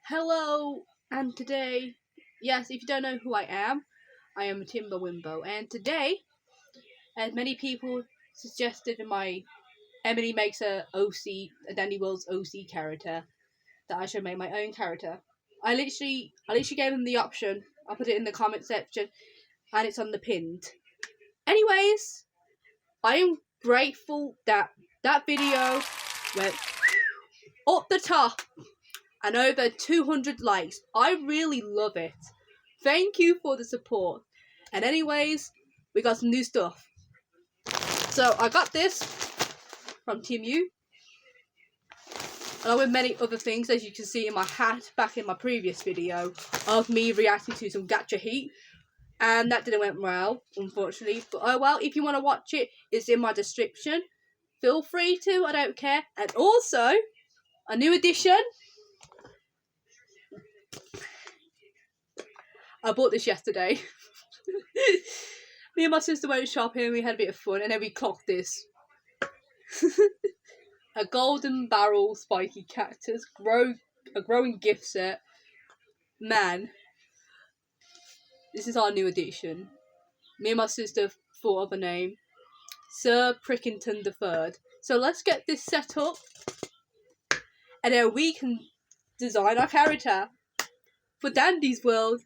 Hello, and today, yes, if you don't know who I am Timberwimbo, and today, as many people suggested in my Emily makes a Dandy World's OC character, that I should make my own character. I literally gave them the option. I put it in the comment section, and it's on the pinned. Anyways, I am grateful that that video went up the top and over 200 likes. I really love it. Thank you for the support. And anyways, we got some new stuff. So I got this from Temu, along with many other things, as you can see in my hat back in my previous video of me reacting to some gacha heat. And that didn't went well, unfortunately. But oh well, if you want to watch it, it's in my description. Feel free to, I don't care. And also, a new addition. I bought this yesterday. Me and my sister went shopping, we had a bit of fun, and then we clocked this. A golden barrel spiky cactus, a growing gift set. Man, this is our new addition. Me and my sister thought of a name. Sir Prickington III. So let's get this set up, and then we can design our character for Dandy's World.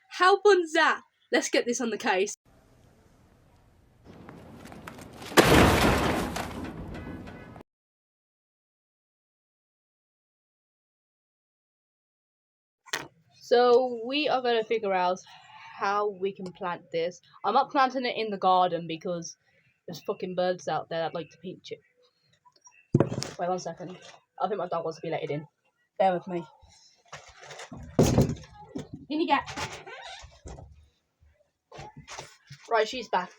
How fun's that? Let's get this on the case. So we are going to figure out how we can plant this. I'm not planting it in the garden because there's fucking birds out there that like to pinch it. Wait 1 second. I think my dog wants to be let in. Bear with me. In you get. Right, she's back.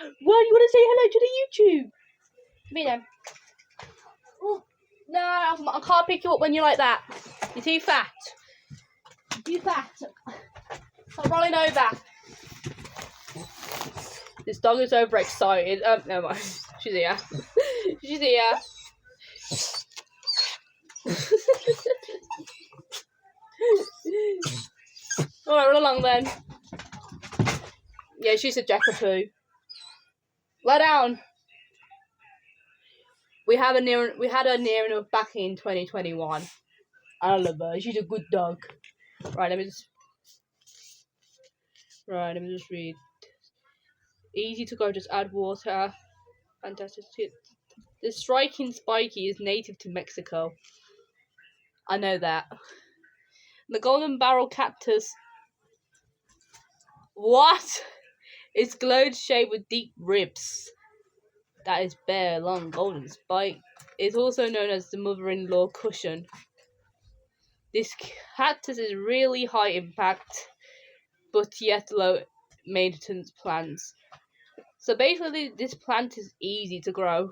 Well, you want to say hello to the YouTube? Me then. Oh, no, I can't pick you up when you're like that. You're too fat. You're too fat. Stop rolling over. This dog is overexcited. Never mind. She's here. She's here. Alright, run along then. Yeah, she's a jackapoo. Lie down. We had her near enough back in 2021. I love her. She's a good dog. Right, let me just read. Easy to go, just add water. Fantastic. The striking spiky is native to Mexico. I know that. The golden barrel cactus. What? It's glowed shaped with deep ribs. That is bare, long, golden spike. It's also known as the mother-in-law cushion. This cactus is really high impact, but yet low maintenance plants. So basically, this plant is easy to grow.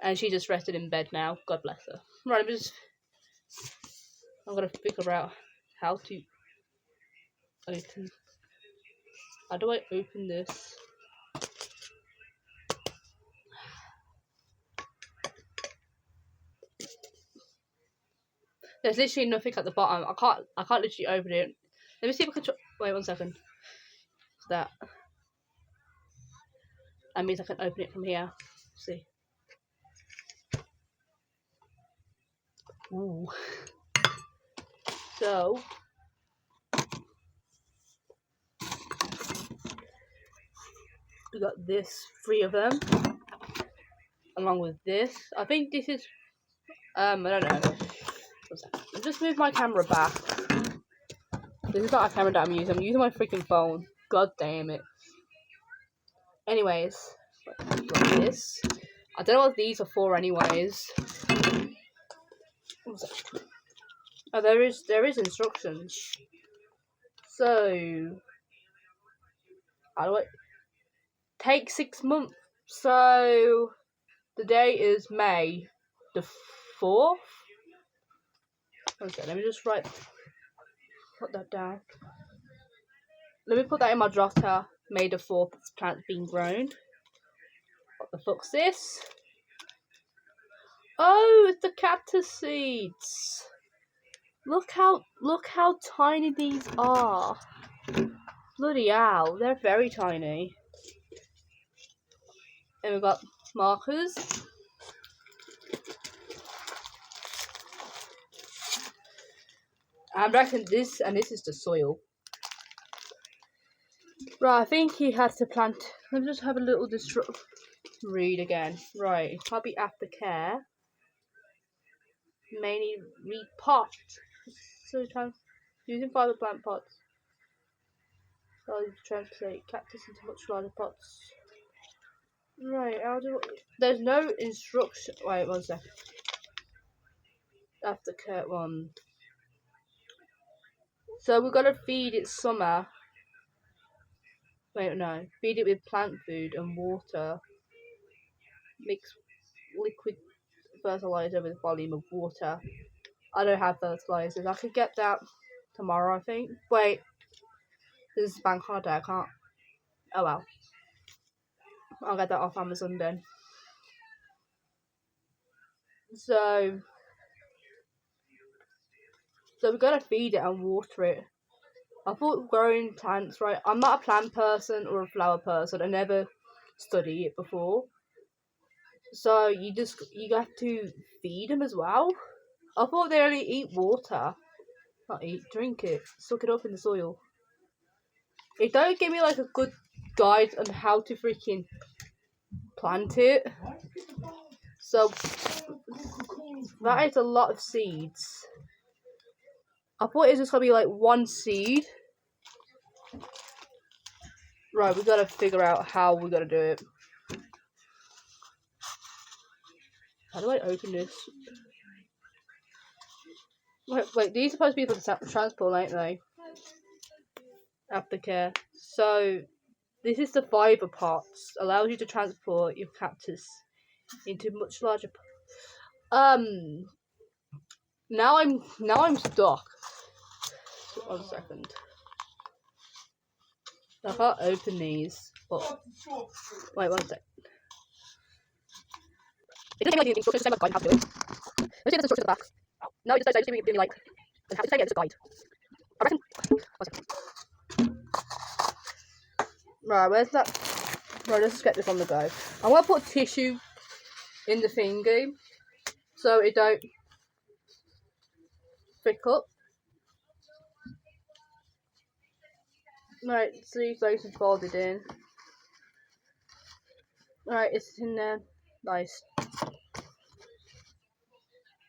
And she just rested in bed now. God bless her. Right, I'm gonna figure out how to open. How do I open this? There's literally nothing at the bottom. I can't literally open it. Let me see if I can wait 1 second. That means I can open it from here. Let's see. Ooh. So we got this, 3 of them, along with this. I think this is I don't know. I'll just move my camera back. This is not a camera that I'm using. I'm using my freaking phone. God damn it. Anyways, got this. I don't know what these are for anyways. Oh, there is instructions. So how do I take 6 months? So the date is May the 4th. Okay, let me just put that down. Let me put that in my jotter. May the 4th, plant's being grown. What the fuck's this? Oh, it's the cactus seeds. Look how tiny these are. Bloody hell, they're very tiny. And we've got markers. I reckon this is the soil. Right, I think he had to plant. Let me just have a little read again. Right, hobby after care. Mainly repot. So using fiber plant pots. So you translate cactus into much larger pots. Right, there's no instruction. Wait, one second. After care one. So we're gonna feed it summer. Wait, no. Feed it with plant food and water. Mix liquid fertilizer with volume of water. I don't have fertilizers. I could get that tomorrow, I think. Wait, this is bank holiday. I can't. Oh well. I'll get that off Amazon then. So we gotta feed it and water it. I thought growing plants, right? I'm not a plant person or a flower person. I never studied it before. So you have to feed them as well. I thought they only eat water. Not eat, drink it. Suck it up in the soil. It don't give me like a good guide on how to freaking plant it. So that is a lot of seeds. I thought it was just gonna be like one seed. Right, we gotta figure out how we're gonna do it. How do I open this? Wait, these are supposed to be for the transport, aren't they? Aftercare. So this is the fiber pots. Allows you to transport your cactus into much larger. Now I'm stuck. One second. I can't open these. But wait, one sec. It doesn't give me like the instructions to say like how to do it. Let's see if there's instructions at the back. No, it just doesn't. Just give me like how to say it. It's a guide. I reckon. One second. Right, where's that? Right, let's just get this on the go. I'm gonna put tissue in the thingy so it don't frick up. Right, see, so it's folded in. Right, it's in there. Nice.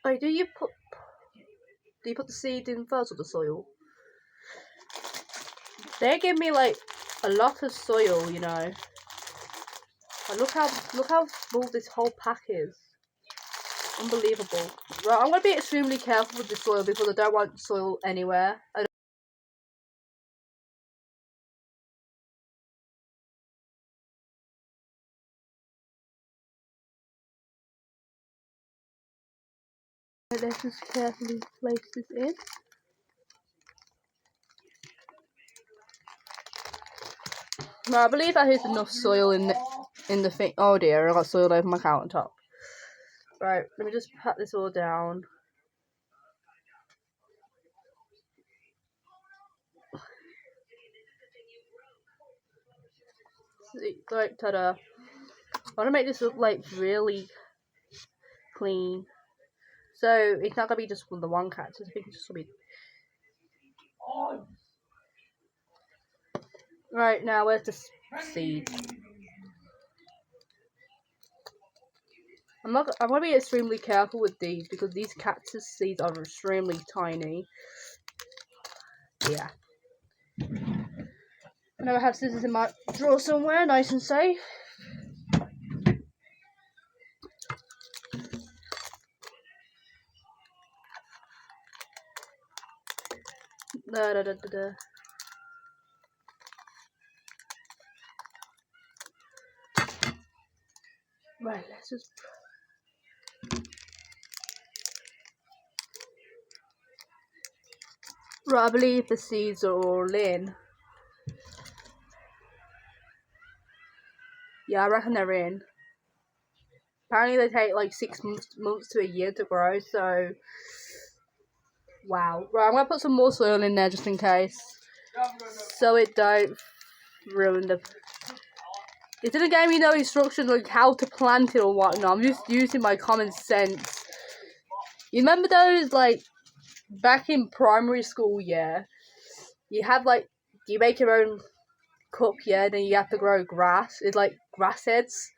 Wait, do you put the seed in first or the soil? They give me like a lot of soil, you know. Like, look how small this whole pack is. Unbelievable. Right, I'm gonna be extremely careful with the soil because I don't want soil anywhere. Let's just carefully place this in. Right, I believe that is enough soil in the thing. Oh dear, I got soil over my countertop. Right, let me just pat this all down. Right, ta-da. I want to make this look like really clean. So it's not gonna be just the one cactus. I think it's just gonna be. Right, now where's the seed? I'm gonna be extremely careful with these because these cactus seeds are extremely tiny. Yeah. I know I have scissors in my drawer somewhere, nice and safe. Da da da da da. Right, let's just. Right, I believe the seeds are all in. Yeah, I reckon they're in. Apparently they take like 6 months to a year to grow, so Wow. Right, I'm gonna put some more soil in there just in case, so it don't ruin the. It didn't give me no instructions like how to plant it or whatnot. I'm just using my common sense. You remember those like back in primary school? Yeah, you have like you make your own cup. Yeah, then you have to grow grass. It's like grass heads.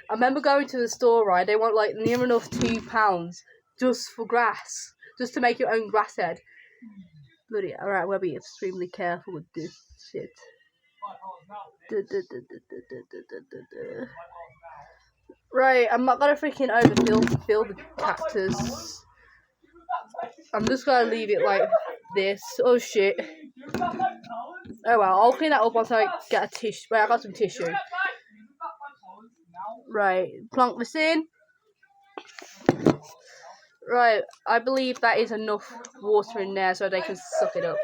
I remember going to the store, right? They want like near enough £2 just for grass, just to make your own grass head. Bloody alright, I'm gonna be extremely careful with this shit. Right, I'm not gonna freaking overfill the cactus. I'm just gonna leave it like this. Oh shit. Oh well, I'll clean that up once I get a tissue. Wait, I got some tissue. Right, plonk this in. Right, I believe that is enough water in there so they can suck it up.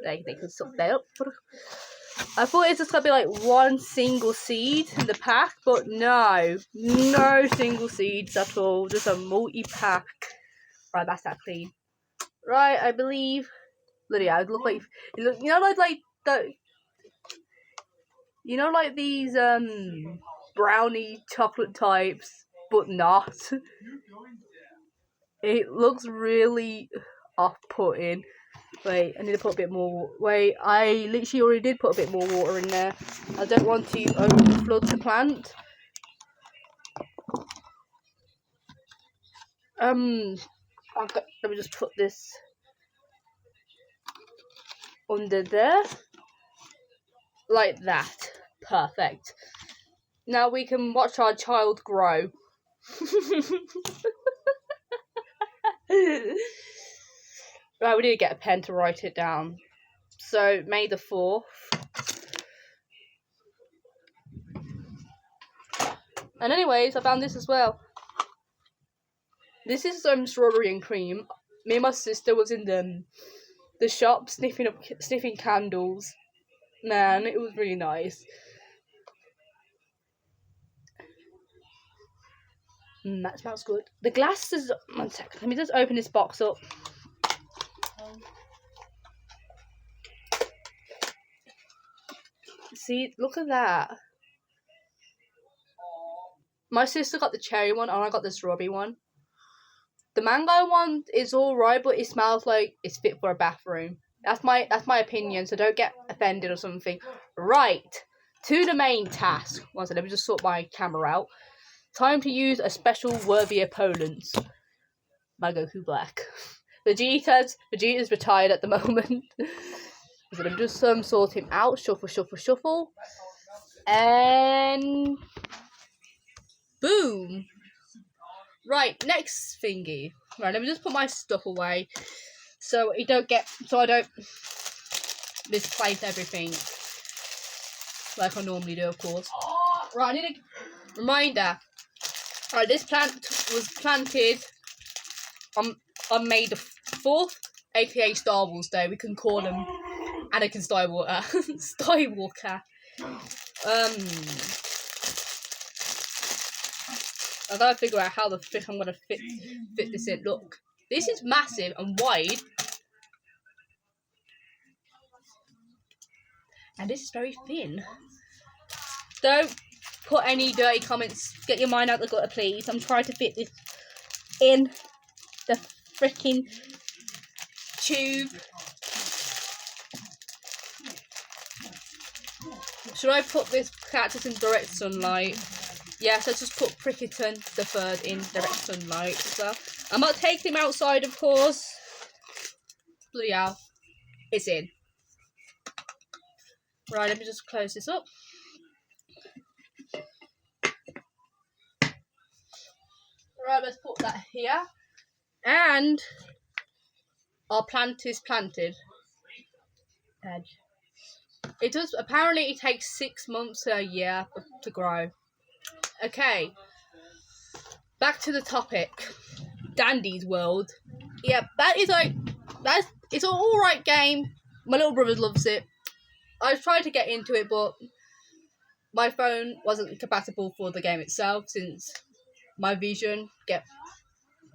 They can suck that up. I thought it's just gonna be like one single seed in the pack, but no single seeds at all. Just a multi-pack. Right, that's that clean. Right, I believe. Bloody hell, it look like you know, like the. You know, like these brownie chocolate types, but not. It looks really off-putting. Wait, I need to put a bit more. Wait, I literally already did put a bit more water in there. I don't want to overflood the plant. Let me just put this under there, like that. Perfect. Now we can watch our child grow. Right, we need to get a pen to write it down. So, May the 4th. And anyways, I found this as well. This is some strawberry and cream. Me and my sister was in the shop sniffing candles. Man, it was really nice. That smells good. The glass is... One second, let me just open this box up. See, look at that. My sister got the cherry one and I got the strawberry one. The mango one is alright, but it smells like it's fit for a bathroom. That's my opinion, so don't get offended or something. Right, to the main task. One second, let me just sort my camera out. Time to use a special worthy opponent. Goku Black. Vegeta's retired at the moment. So let me just sort him out. Shuffle. And boom. Right, next thingy. Right, let me just put my stuff away so I don't misplace everything like I normally do, of course. Right, I need a reminder. Right, this plant was planted on May the 4th, aka Star Wars Day. We can call him Anakin Skywalker. I gotta figure out how the frick I'm gonna fit this in. Look, this is massive and wide, and this is very thin. Don't put any dirty comments. Get your mind out the gutter, please. I'm trying to fit this in the freaking tube. Should I put this cactus in direct sunlight? Yes, let's just put Pricketon the third in direct sunlight as well. I'm not taking him outside, of course. Bloody hell. It's in. Right, let me just close this up. Right, let's put that here. And our plant is planted. Edge. It does, apparently it takes 6 months to a year to grow. Okay, back to the topic. Dandy's World. Yeah, it's an alright game. My little brother loves it. I tried to get into it, but my phone wasn't compatible for the game itself since my vision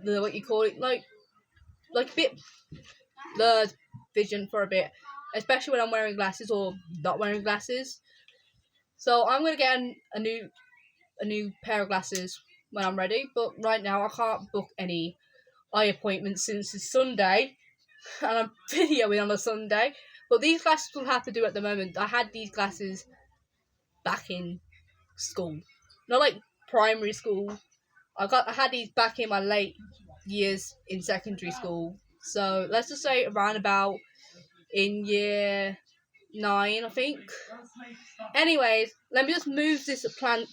the what you call it, like a bit blurred vision for a bit, especially when I'm wearing glasses or not wearing glasses. So I'm gonna get a new pair of glasses when I'm ready. But right now I can't book any eye appointments since it's Sunday, and I'm videoing on a Sunday. But these glasses will have to do at the moment. I had these glasses back in school, not like primary school. I had these back in my late years in secondary school. So let's just say around about in year 9, I think. Anyways, let me just move this plant,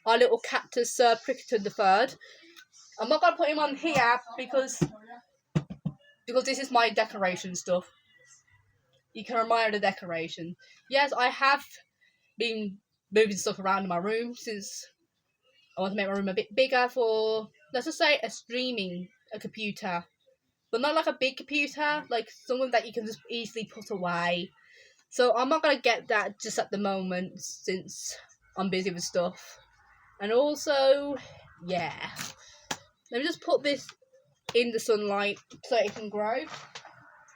our little cactus, Sir Crichton the Third. I'm not gonna put him on here because this is my decoration stuff. You can admire the decoration. Yes, I have been moving stuff around in my room since I want to make my room a bit bigger for, let's just say, a computer. But not like a big computer, like someone that you can just easily put away. So I'm not going to get that just at the moment since I'm busy with stuff. And also, yeah. Let me just put this in the sunlight so it can grow.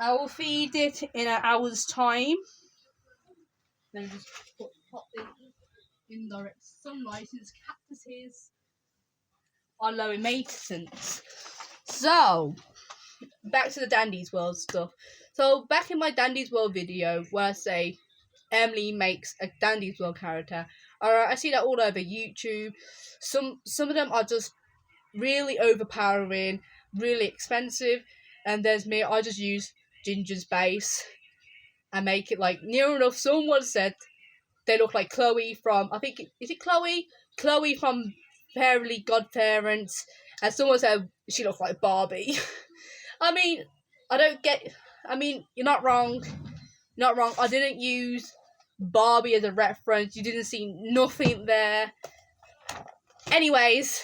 I will feed it in an hour's time. Let me just put it in direct sunlight since cactuses are low in maintenance. So, back to the Dandy's World stuff. So, back in my Dandy's World video where I say Emily makes a Dandy's World character, I see that all over YouTube. Some of them are just really overpowering, really expensive, and there's me, I just use Ginger's base and make it like near enough. Someone said they look like Chloe from, I think, is it Chloe? Chloe from Fairly Godparents, and someone said she looks like Barbie. I mean, you're not wrong. Not wrong. I didn't use Barbie as a reference. You didn't see nothing there. Anyways,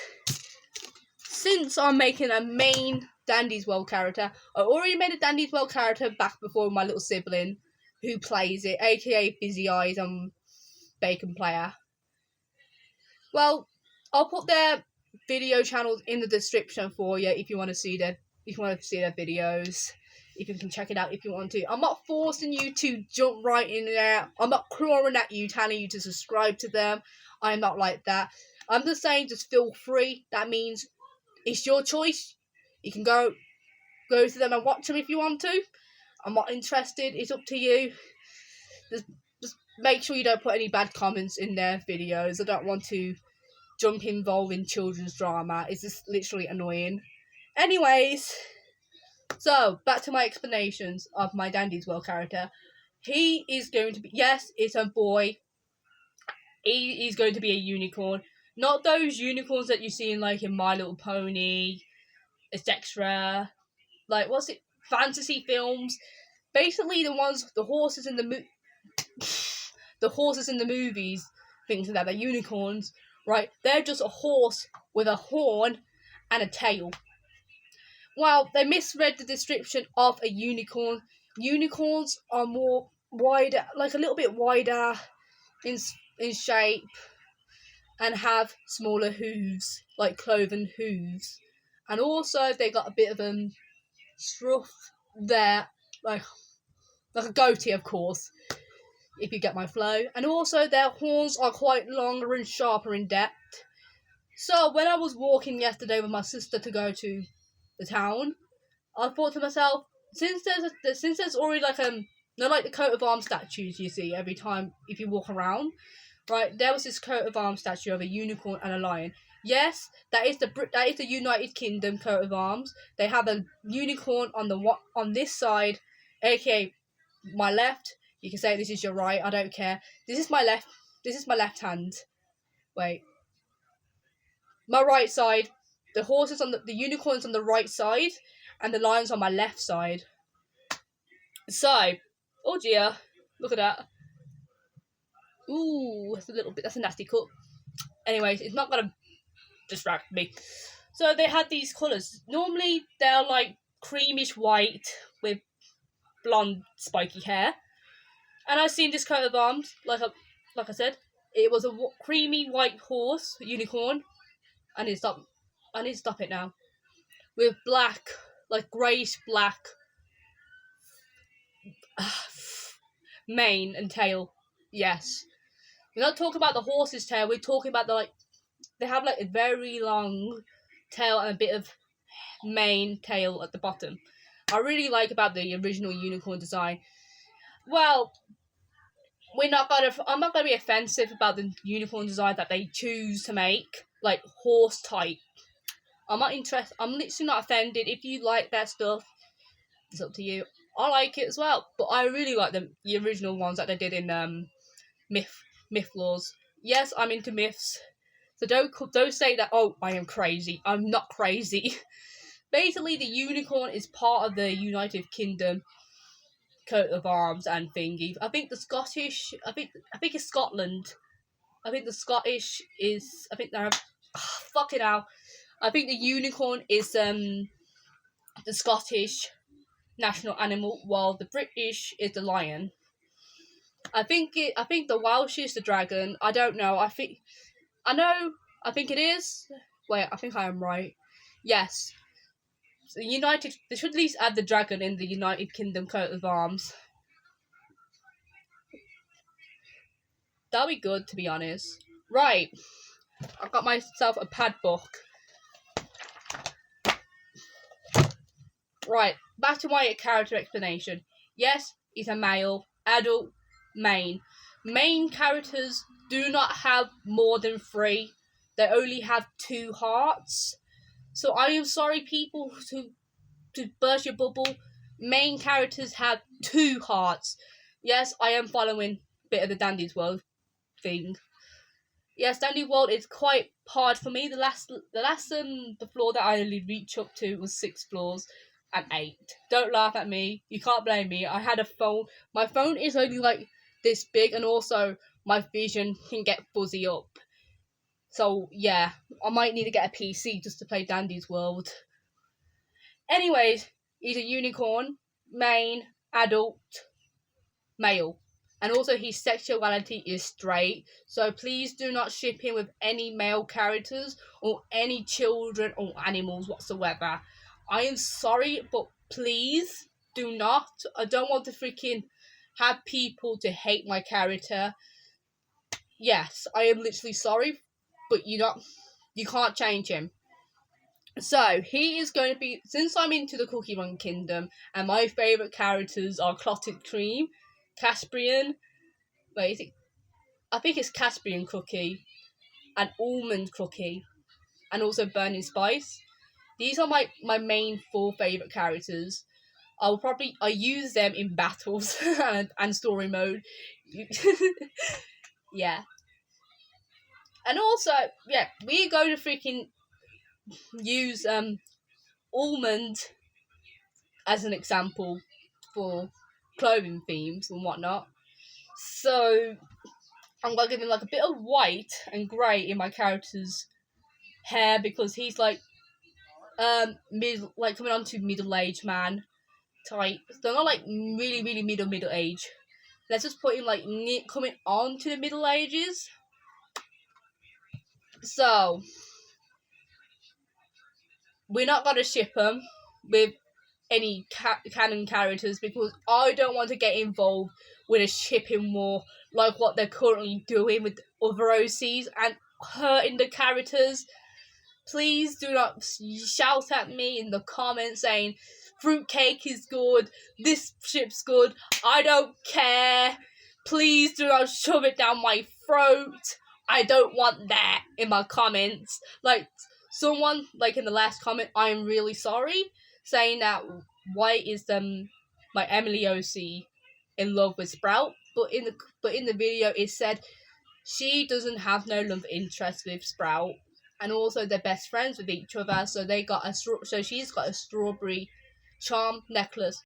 since I'm making a main Dandy's World character, I already made a Dandy's World character back before my little sibling who plays it, aka Busy Eyes and Bacon Player. Well, I'll put their video channels in the description for you if you want to see their videos. If you can check it out if you want to. I'm not forcing you to jump right in there. I'm not clawing at you, telling you to subscribe to them. I'm not like that. I'm just saying, just feel free. That means it's your choice. You can go to them and watch them if you want to. I'm not interested. It's up to you. Just make sure you don't put any bad comments in their videos. I don't want to jump involved in children's drama. It's just literally annoying. Anyways, so back to my explanations of my Dandy's World character. He is going to be, yes, it's a boy. He is going to be a unicorn. Not those unicorns that you see in like in My Little Pony, etc. Like, what's it? Fantasy films. Basically, the horses in the movies, things like that, they're unicorns, right? They're just a horse with a horn and a tail. Well, they misread the description of a unicorn. Unicorns are more wider, like a little bit wider in shape, and have smaller hooves, like cloven hooves. And also, they got a bit of scruff there, like a goatee, of course, if you get my flow. And also, their horns are quite longer and sharper in depth. So, when I was walking yesterday with my sister to go to the town, I thought to myself, since there's already like like the coat of arms statues you see every time if you walk around, right? There was this coat of arms statue of a unicorn and a lion. Yes, that is the United Kingdom coat of arms. They have a unicorn on this side, aka my left. You can say this is your right. I don't care. This is my left. This is my left hand. Wait, my right side. The unicorn's on the right side, and the lion's on my left side. So, oh dear, look at that. Ooh, that's a nasty cut. Anyways, it's not gonna distract me. So they had these colours. Normally they're like creamish white with blonde spiky hair. And I seen this coat of arms, like I said, it was a creamy white horse, unicorn. I need to stop it now. with black, like greyish black mane and tail. Yes. We're not talking about the horse's tail, we're talking about they have like a very long tail and a bit of mane tail at the bottom. I really like about the original unicorn design. Well, I'm not gonna be offensive about the unicorn design that they choose to make, like horse type. I'm not interested. I'm literally not offended. If you like that stuff, it's up to you. I like it as well, but I really like the original ones that they did in myth laws. Yes, I'm into myths, so don't say that. Oh, I am crazy. I'm not crazy. Basically, the unicorn is part of the United Kingdom coat of arms and thingy. I think the Scottish. I think it's Scotland. I think the Scottish is. I think they're. Fucking hell. I think the unicorn is the Scottish national animal, while the British is the lion. I think the Welsh is the dragon. I don't know. I think it is. Wait, I think I am right. Yes. So they should at least add the dragon in the United Kingdom coat of arms. That'll be good, to be honest. Right. I've got myself a pad book. Right. Back to my character explanation. Yes, he's a male, adult, main. Main characters do not have more than 3. They only have 2 hearts. So I am sorry, people, to burst your bubble. Main characters have 2 hearts. Yes, I am following a bit of the Dandy's World thing. Yes, Dandy World is quite hard for me. The floor that I only reached up to was 6 floors and 8. Don't laugh at me. You can't blame me. I had a phone. My phone is only like this big, and also my vision can get fuzzy up. So yeah, I might need to get a PC just to play Dandy's World. Anyways, he's a unicorn, main, adult, male. And also his sexuality is straight, so please do not ship him with any male characters or any children or animals whatsoever. I am sorry, but please do not. I don't want to freaking have people to hate my character. Yes, I am literally sorry, but you can't change him. So, he is going to be, since I'm into the Cookie Run Kingdom, and my favourite characters are Clotted Cream, Caspian, I think it's Caspian Cookie, and Almond Cookie, and also Burning Spice. These are my main 4 favourite characters. I use them in battles and story mode. Yeah. And also, yeah, we're going to freaking use Almond as an example for clothing themes and whatnot. So I'm going to give him like a bit of white and grey in my character's hair, because he's like coming on to middle-aged man type. So not like really, really middle age. Let's just put him like coming on to the Middle Ages. So we're not going to ship him with any canon characters, because I don't want to get involved with a shipping war like what they're currently doing with other OCs and hurting the characters. Please do not shout at me in the comments saying fruitcake is good, this ship's good. I don't care. Please do not shove it down my throat. I don't want that in my comments. Like someone like in the last comment, I am really sorry, saying that why is my Emily OC in love with Sprout, but in the video it said she doesn't have no love interest with Sprout, and also they're best friends with each other. So she's got a strawberry charm necklace.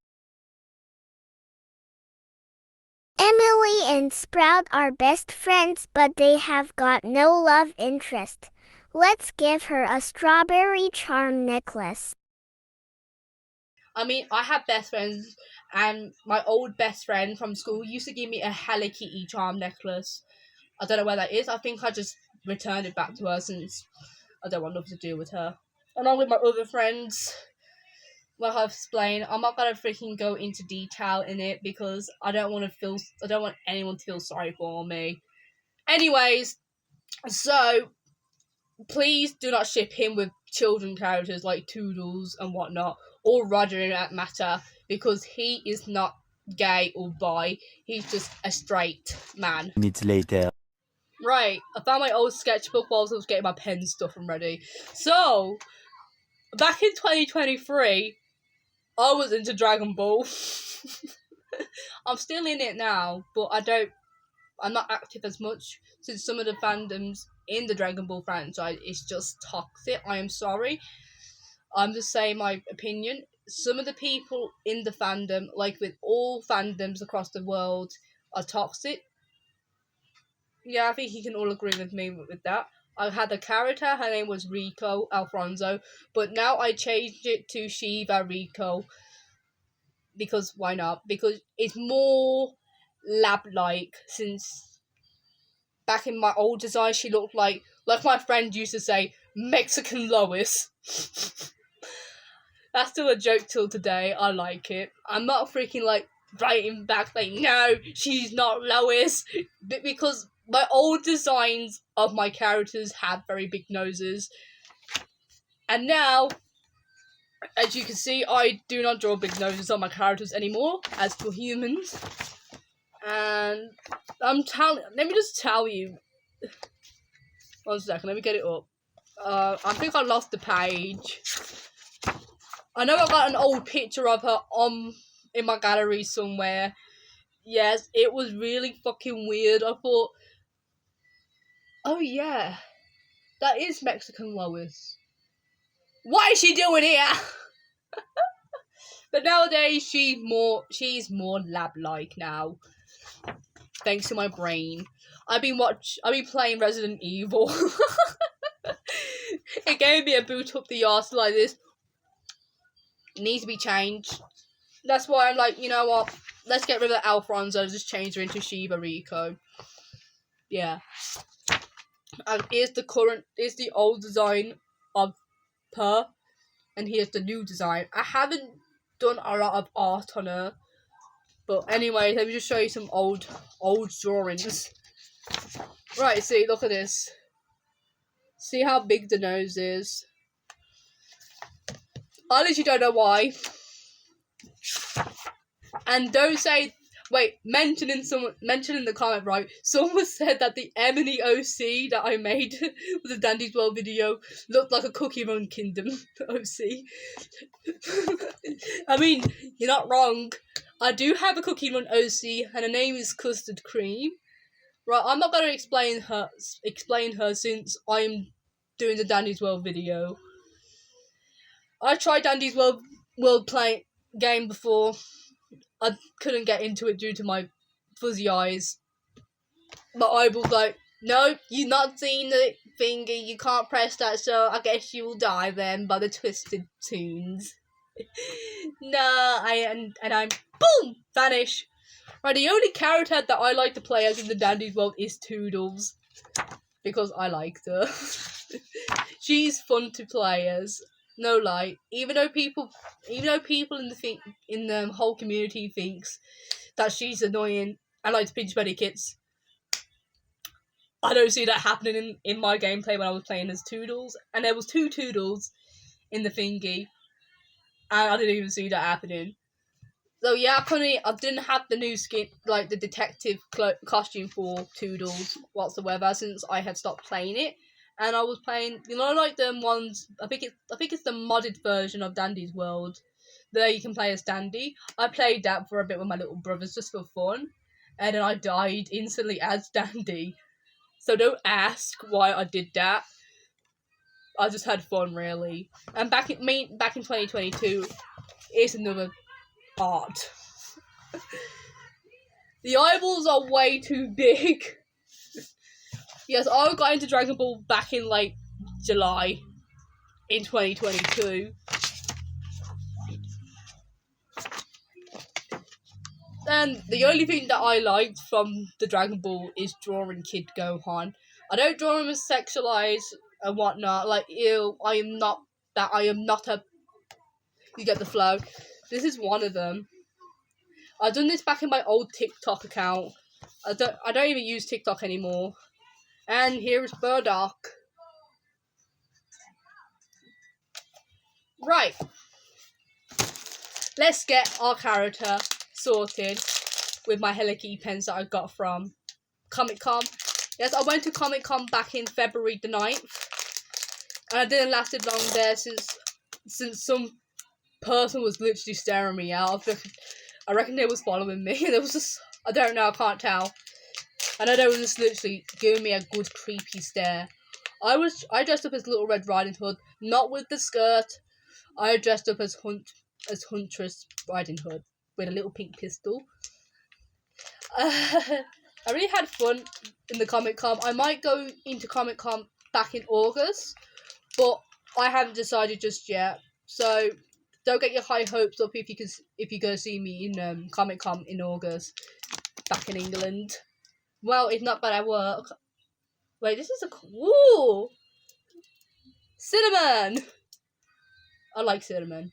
Emily and Sprout are best friends, but they have got no love interest. Let's give her a strawberry charm necklace. I mean, I have best friends, and my old best friend from school used to give me a Hello Kitty charm necklace. I don't know where that is. I think I just returned it back to her since I don't want nothing to do with her. along with my other friends. Like I've explained, I'm not gonna freaking go into detail in it because I don't want anyone to feel sorry for me. Anyways, so please do not ship him with children characters like Toodles and whatnot, or Roger in that matter, because he is not gay or bi. He's just a straight man. Minutes later. Right, I found my old sketchbook whilst I was getting my pen stuff and ready. So, back in 2023, I was into Dragon Ball. I'm still in it now, but I'm not active as much since some of the fandoms in the Dragon Ball franchise is just toxic. I am sorry. I'm just saying my opinion. Some of the people in the fandom, like with all fandoms across the world, are toxic. Yeah, I think you can all agree with me with that. I had a character, her name was Rico Alfonso, but now I changed it to Shiva Rico. Because why not? Because it's more lab-like, since back in my old design she looked like my friend used to say, Mexican Lois. That's still a joke till today. I like it. I'm not freaking writing back no, she's not Lois. But because my old designs of my characters had very big noses. And now, as you can see, I do not draw big noses on my characters anymore, as for humans. And let me just tell you. 1 second, let me get it up. I think I lost the page. I know I got an old picture of her in my gallery somewhere. Yes, it was really fucking weird. I thought, oh yeah, that is Mexican Lois. What is she doing here? But nowadays she's more lab-like now. Thanks to my brain. I've been playing Resident Evil. It gave me a boot up the arse like this. It needs to be changed. That's why I'm like, you know what? Let's get rid of Alfonso, just change her into Shiva Rico. Yeah. And here's the old design of her. And here's the new design. I haven't done a lot of art on her. But anyway, let me just show you some old drawings. Right, see, look at this. See how big the nose is? I literally don't know why. And don't say, mention in the comment, right? Someone said that the Emily OC that I made with the Dandy's World video looked like a Cookie Run Kingdom OC. I mean, you're not wrong. I do have a Cookie Run OC, and her name is Custard Cream. Right, I'm not going to explain her since I'm doing the Dandy's World video. I tried Dandy's World play game before. I couldn't get into it due to my fuzzy eyes. But I was like, no, you've not seen the thingy, you can't press that, so I guess you will die then by the Twisted Tunes. No, I'm boom, vanish. Right, the only character that I like to play as in the Dandy's World is Toodles. Because I liked her. She's fun to play as. No lie. Even though people in the whole community thinks that she's annoying and likes to pinch belly kits, I don't see that happening in my gameplay when I was playing as Toodles. And there was 2 Toodles in the thingy, and I didn't even see that happening. So yeah, I didn't have the new skin, like the detective costume for Toodles whatsoever, since I had stopped playing it. And I was playing, like the ones, I think it's the modded version of Dandy's World. There you can play as Dandy. I played that for a bit with my little brothers just for fun. And then I died instantly as Dandy. So don't ask why I did that. I just had fun, really. And back in 2022, it's another art. The eyeballs are way too big. Yes, I got into Dragon Ball back in July in 2022. And the only thing that I liked from the Dragon Ball is drawing Kid Gohan. I don't draw him as sexualized and whatnot. I am not that I am not a... You get the flow. This is one of them. I've done this back in my old TikTok account. I don't even use TikTok anymore. And here is Burdock. Right. Let's get our character sorted with my Hello Kitty pens that I got from Comic-Con. Yes, I went to Comic-Con back in February the 9th. And I didn't last long there since some person was literally staring me out. I reckon they was following me. There was just, I don't know, I can't tell. And they was just literally giving me a good creepy stare. I dressed up as Little Red Riding Hood, not with the skirt. I dressed up as Huntress Riding Hood with a little pink pistol. I really had fun in the Comic-Con. I might go into Comic-Con back in August, but I haven't decided just yet. So don't get your high hopes up if you go see me in Comic-Con in August back in England. Well, it's not bad at work. Wait, this is a cool Cinnamon. I like Cinnamon.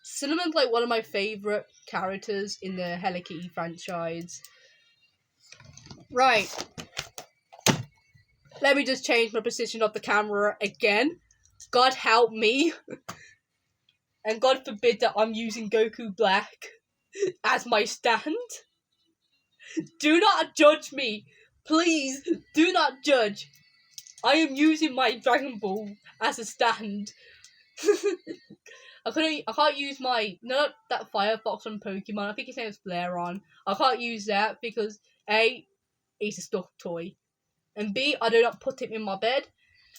Cinnamon's like one of my favourite characters in the Hello Kitty franchise. Right. Let me just change my position of the camera again. God help me. And God forbid that I'm using Goku Black as my stand. Do not judge me. Please, do not judge. I am using my Dragon Ball as a stand. I can't use my... No, that Firefox from Pokemon. I think his name is Flareon. I can't use that because A, he's a stuffed toy. And B, I do not put him in my bed.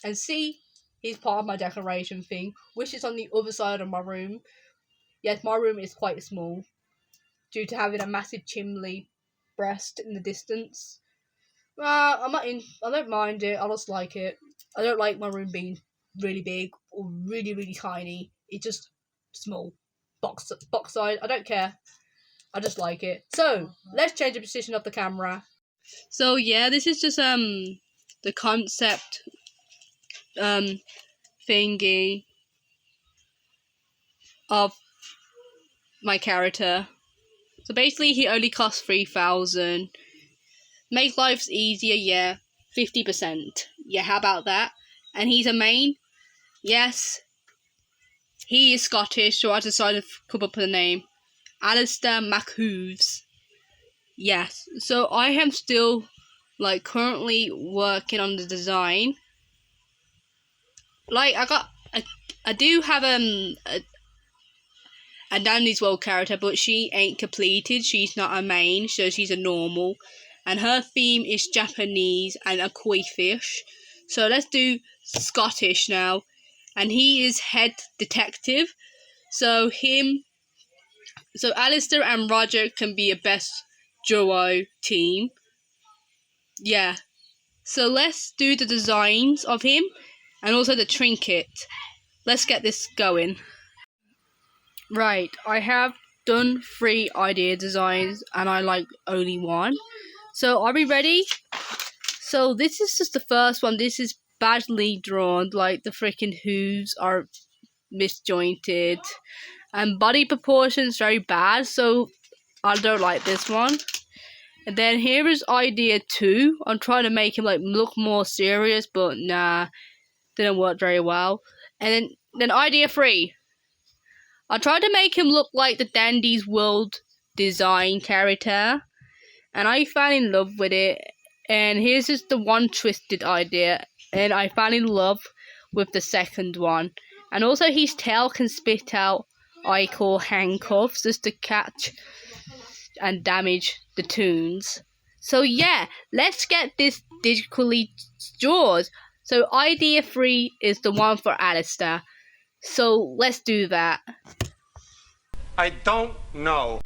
And C, he's part of my decoration thing, which is on the other side of my room. Yes, my room is quite small due to having a massive chimney breast in the distance. I don't mind it. I just like it. I don't like my room being really big or really, really tiny. It's just small. Box size. I don't care. I just like it. So, let's change the position of the camera. So, yeah, this is just, the concept, thingy of my character. So basically, he only costs 3,000. Make lives easier, yeah. 50%. Yeah, how about that? And he's a main. Yes. He is Scottish, so I decided to come up with a name. Alistair Mc-Hooves. Yes. So I am still, like, currently working on the design. Like, I do have, a Dandy's World character, but she ain't completed. She's not a main, so she's a normal. And her theme is Japanese and a koi fish. So let's do Scottish now. And he is head detective. So Alistair and Roger can be a best duo team. Yeah. So let's do the designs of him. And also the trinket. Let's get this going. Right, I have done 3 idea designs and I like only 1. So are we ready? So this is just the first one. This is badly drawn. Like the freaking hooves are misjointed. And body proportions very bad. So I don't like this one. And then here is idea 2. I'm trying to make him like look more serious, but nah. Didn't work very well. And then idea 3. I tried to make him look like the Dandy's World design character, and I fell in love with it. And here's just the one twisted idea, and I fell in love with the second one. And also his tail can spit out icon handcuffs just to catch and damage the tunes. So yeah, let's get this digitally draws. So idea 3 is the one for Alistair. So let's do that. I don't know.